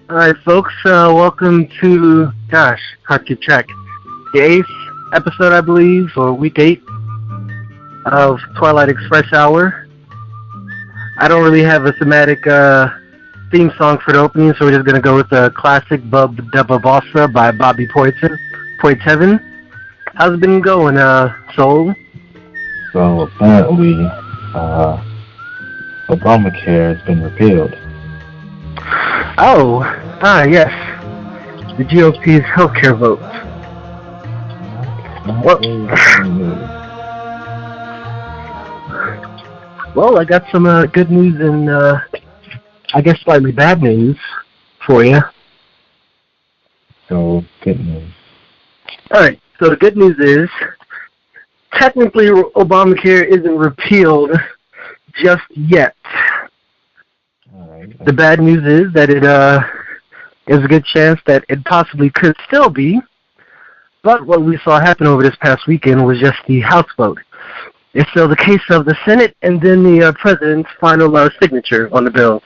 Alright, folks, welcome to, hard to keep track, the 8th episode, I believe, or week 8 of Twilight Express Hour. I don't really have a thematic theme song for the opening, so we're just going to go with the classic Bub Da Bossa by Bobby Poitevin. How's it been going, Soul? So apparently, Obamacare has been repealed. Yes. The GOP's healthcare vote. Well, I got some good news and I guess slightly bad news for you. So, good news. Alright, so the good news is, technically Obamacare isn't repealed just yet. Alright. The bad news is that there's a good chance that it possibly could still be, but what we saw happen over this past weekend was just the House vote. It's still the case of the Senate and then the President's final signature on the bill.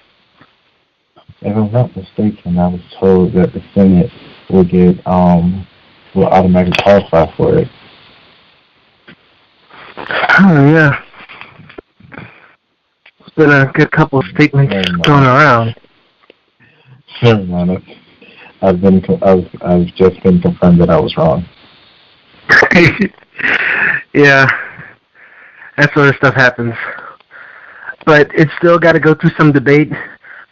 If I'm not mistaken, I was told that the Senate will automatically qualify for it. Oh, yeah. There's been a good couple of statements going around. Never mind. I've just been confirmed that I was wrong. Yeah, that sort of stuff happens. But it's still got to go through some debate.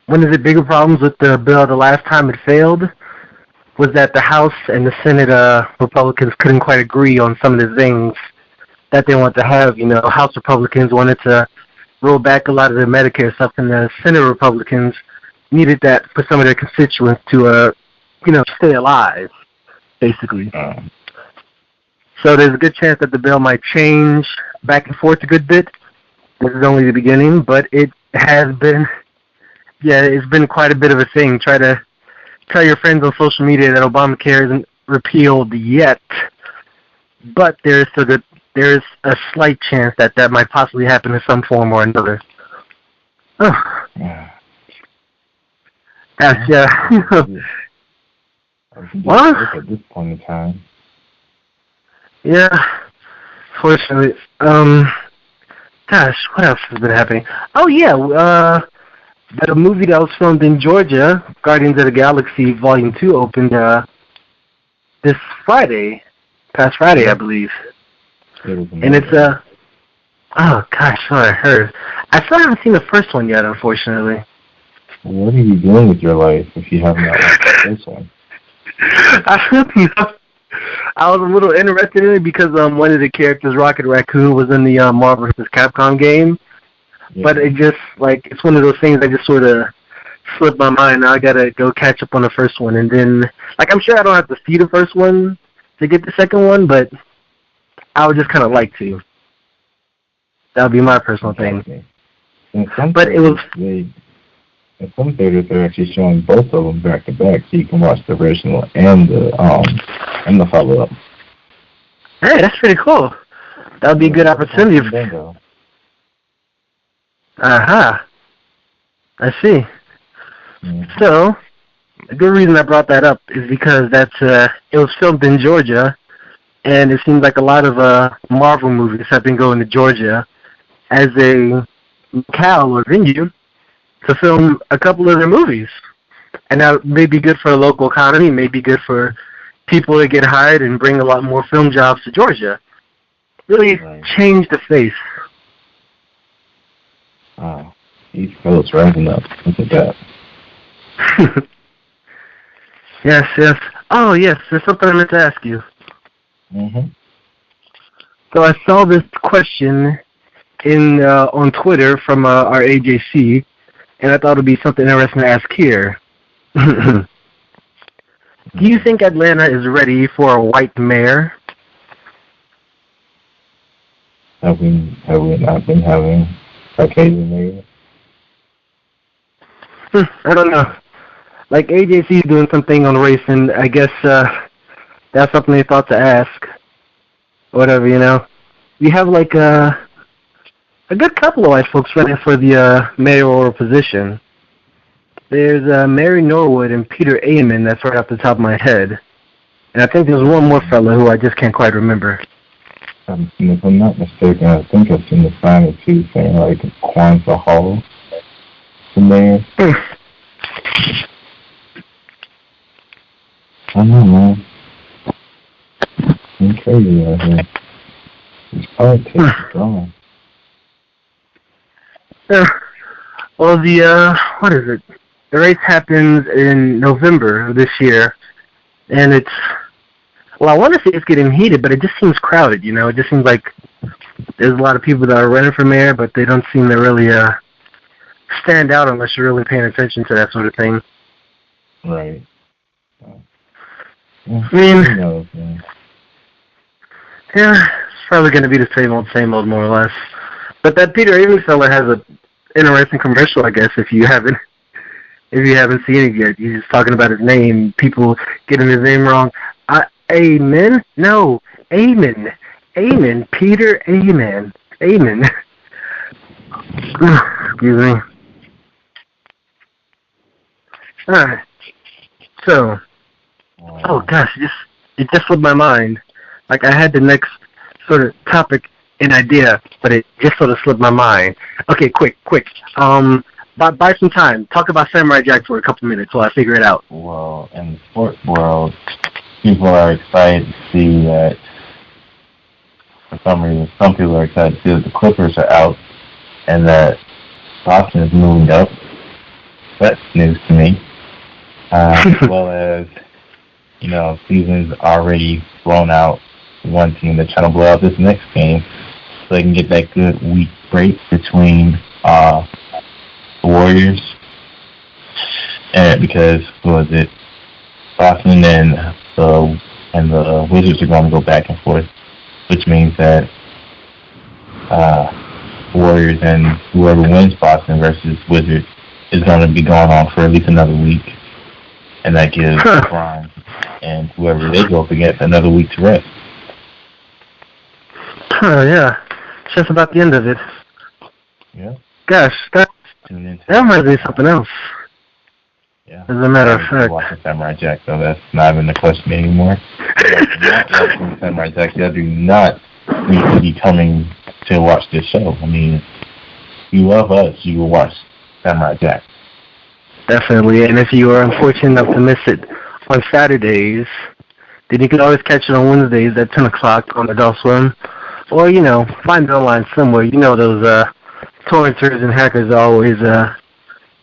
One of the bigger problems with the bill the last time it failed was that the House and the Senate Republicans couldn't quite agree on some of the things that they want to have. You know, House Republicans wanted to roll back a lot of the Medicare stuff, and the Senate Republicans needed that for some of their constituents to, stay alive, basically. So there's a good chance that the bill might change back and forth a good bit. This is only the beginning, but it has been, it's been quite a bit of a thing. Try to tell your friends on social media that Obamacare isn't repealed yet, but there is a slight chance that that might possibly happen in some form or another. Oh. Well, at this point in time. Yeah, fortunately. What else has been happening? Oh, yeah, the movie that was filmed in Georgia, Guardians of the Galaxy Volume 2, opened this past Friday, I believe. And it's, what I heard. I still haven't seen the first one yet, unfortunately. What are you doing with your life if you haven't watched the first one? I was a little interested in it because one of the characters, Rocket Raccoon, was in the Marvel vs. Capcom game. Yeah. But it just, it's one of those things that just sort of slipped my mind. Now I got to go catch up on the first one. And then, I'm sure I don't have to see the first one to get the second one, but I would just kind of like to. That would be my personal thing. But it was... In some theaters, they're actually showing both of them back to back, so you can watch the original and the follow-up. Hey, that's pretty cool. That would be a good opportunity. I see. Mm-hmm. So, a good reason I brought that up is because it was filmed in Georgia, and it seems like a lot of Marvel movies have been going to Georgia as a locale or venue to film a couple of their movies. And that may be good for the local economy, may be good for people to get hired and bring a lot more film jobs to Georgia. Really change the face. Wow. East Coast rising up. Look at that. Yes. Oh, yes, there's something I meant to ask you. Mm-hmm. So I saw this question on Twitter from our AJC, and I thought it would be something interesting to ask here. Do you think Atlanta is ready for a white mayor? Have we not been having Caucasian mayors? I don't know. AJC is doing something on race, and I guess that's something they thought to ask. Whatever, We have a good couple of white folks running for the mayoral position. There's Mary Norwood and Peter Amon. That's right off the top of my head. And I think there's one more fella who I just can't quite remember. If I'm not mistaken, I think I've seen the final two saying like Kwanzaa Hall in there. I don't know, man. It's crazy out here. It's politics is gone. Well, what is it? The race happens in November of this year, and it's, well, I want to say it's getting heated, but it just seems crowded, you know? It just seems like there's a lot of people that are running for mayor, but they don't seem to really stand out unless you're really paying attention to that sort of thing. Right. I mean, yeah, it's probably going to be the same old, more or less. But that Peter Amon fella has a interesting commercial, I guess, if you haven't seen it yet. He's just talking about his name, people getting his name wrong. Amen? No, Amon. Amon. Peter Amon. Amon. Excuse me. Alright. So, oh gosh, it just slipped my mind. Like I had the next sort of topic and idea, but it just sort of slipped my mind. Okay, quick. Buy some time. Talk about Samurai Jack for a couple minutes while I figure it out. Well, in the sports world, people are excited to see that, for some reason, some people are excited to see that the Clippers are out and that Boston is moving up. That's news to me. As well as, season's already blown out. One team that's trying to blow out this next game so they can get that good week break between the Warriors and because Boston and the Wizards are going to go back and forth, which means that Warriors and whoever wins Boston versus Wizards is going to be going on for at least another week, and that gives Brian and whoever they go up against another week to rest. Oh yeah, it's just about the end of it. Yeah. Gosh, that reminds me of something else. Yeah. As a matter of fact. Watching Samurai Jack, so that's not even a question anymore. Not watching Samurai Jack, you do not need to be coming to watch this show. I mean, if you love us, you will watch Samurai Jack. Definitely, and if you are unfortunate enough to miss it on Saturdays, then you can always catch it on Wednesdays at 10 o'clock on Adult Swim. Or, find it online somewhere. Those torrenters and hackers always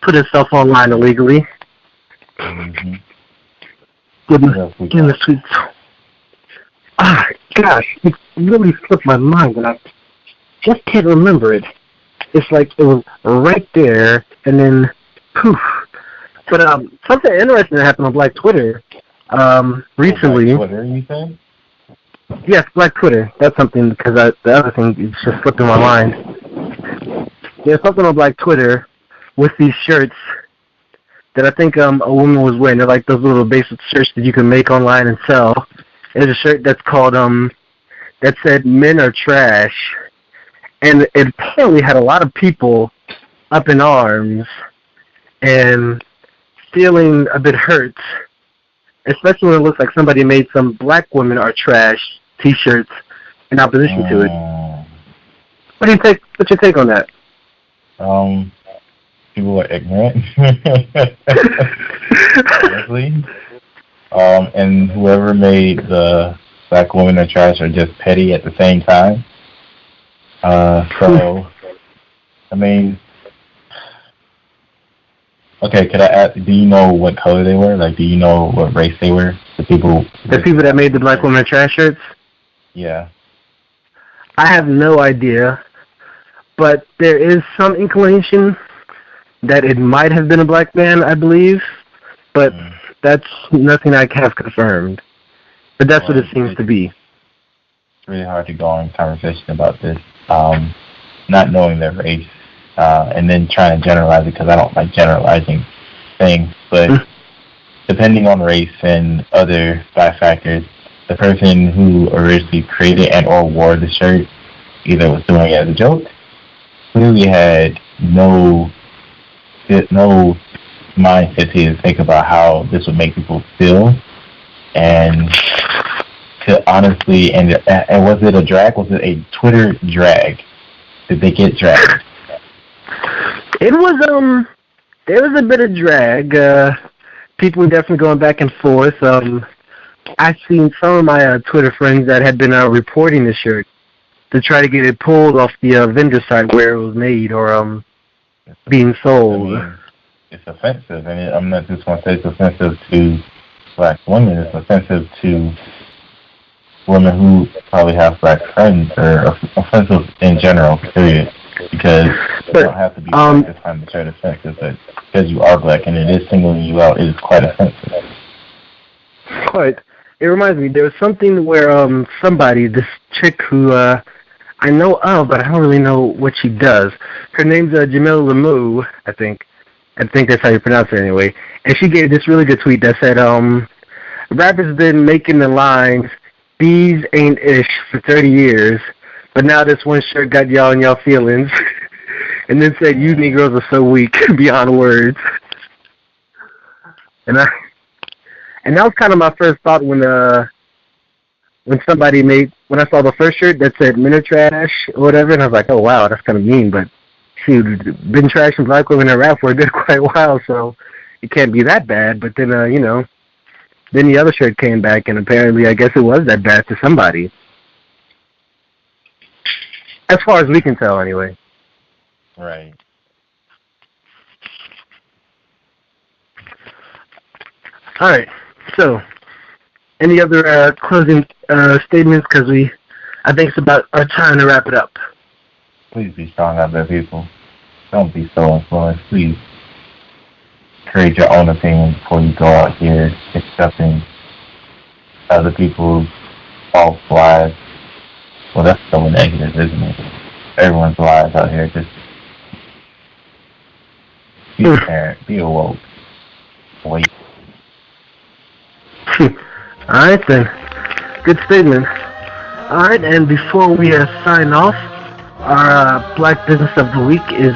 put his stuff online illegally. Mm-hmm. Getting the sweet. Ah, gosh, it really slipped my mind, and I just can't remember it. It's like it was right there, and then poof. But something interesting happened on Black Twitter recently. Black Twitter, you said? Yes, Black Twitter. That's something, because the other thing is just slipped in my mind. There's something on Black Twitter with these shirts that I think a woman was wearing. They're like those little basic shirts that you can make online and sell. There's a shirt that's called, that said, "Men are trash." And it apparently had a lot of people up in arms and feeling a bit hurt, especially when it looks like somebody made some "Black women are trash" T-shirts in opposition to it. What do you think? What's your take on that? People are ignorant, honestly. And whoever made the "Black women are trash" are just petty at the same time. So, I mean, okay, could I ask, do you know what color they were? Like, do you know what race they were? The people that made the "Black women are trash" shirts? Yeah. I have no idea, but there is some inclination that it might have been a black man, I believe, but that's nothing I have confirmed. But that's what it seems to be. It's really hard to go on conversation about this, not knowing their race, and then trying to generalize it, because I don't like generalizing things, but depending on race and other factors, the person who originally created and or wore the shirt either was doing it as a joke, clearly had no mindset to think about how this would make people feel, and to honestly, and was it a drag? Was it a Twitter drag? Did they get dragged? It was there was a bit of drag. People were definitely going back and forth. I've seen some of my Twitter friends that had been reporting the shirt to try to get it pulled off the vendor site where it was made or being sold. I mean, it's offensive, and I'm not just going to say it's offensive to black women. It's offensive to women who probably have black friends, or offensive in general, period. Because it don't have to be black this time to try to offensive, but because you are black and it is singling you out, it is quite offensive. Quite. It reminds me, there was something where this chick who I know of, but I don't really know what she does. Her name's Jamila Lamu, I think. I think that's how you pronounce it anyway. And she gave this really good tweet that said, rappers been making the lines, "Bees ain't ish" for 30 years, but now this one shirt got y'all in y'all feelings. And then said, "You Negroes are so weak beyond words." And that was kind of my first thought when I saw the first shirt that said "Men are trash" or whatever, and I was like, oh wow, that's kind of mean, but shoot, been trashing black women in rap for a good quite a while, so it can't be that bad. But then, then the other shirt came back, and apparently I guess it was that bad to somebody. As far as we can tell, anyway. Right. All right. So, any other closing statements? Because I think it's about our time to wrap it up. Please be strong out there, people. Don't be so influenced. Please create your own opinion before you go out here accepting other people's false lies. Well, that's so negative, isn't it? Everyone's lies out here. Just be a parent. Be awoke. Wait. All right, then. Good statement. All right, and before we sign off, our Black Business of the Week is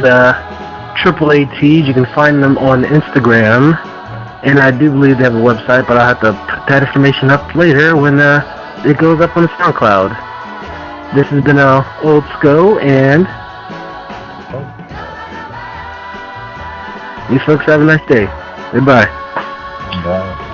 Triple ATs. You can find them on Instagram, and I do believe they have a website, but I'll have to put that information up later when it goes up on the SoundCloud. This has been Old Sco, and you folks have a nice day. Goodbye. Bye.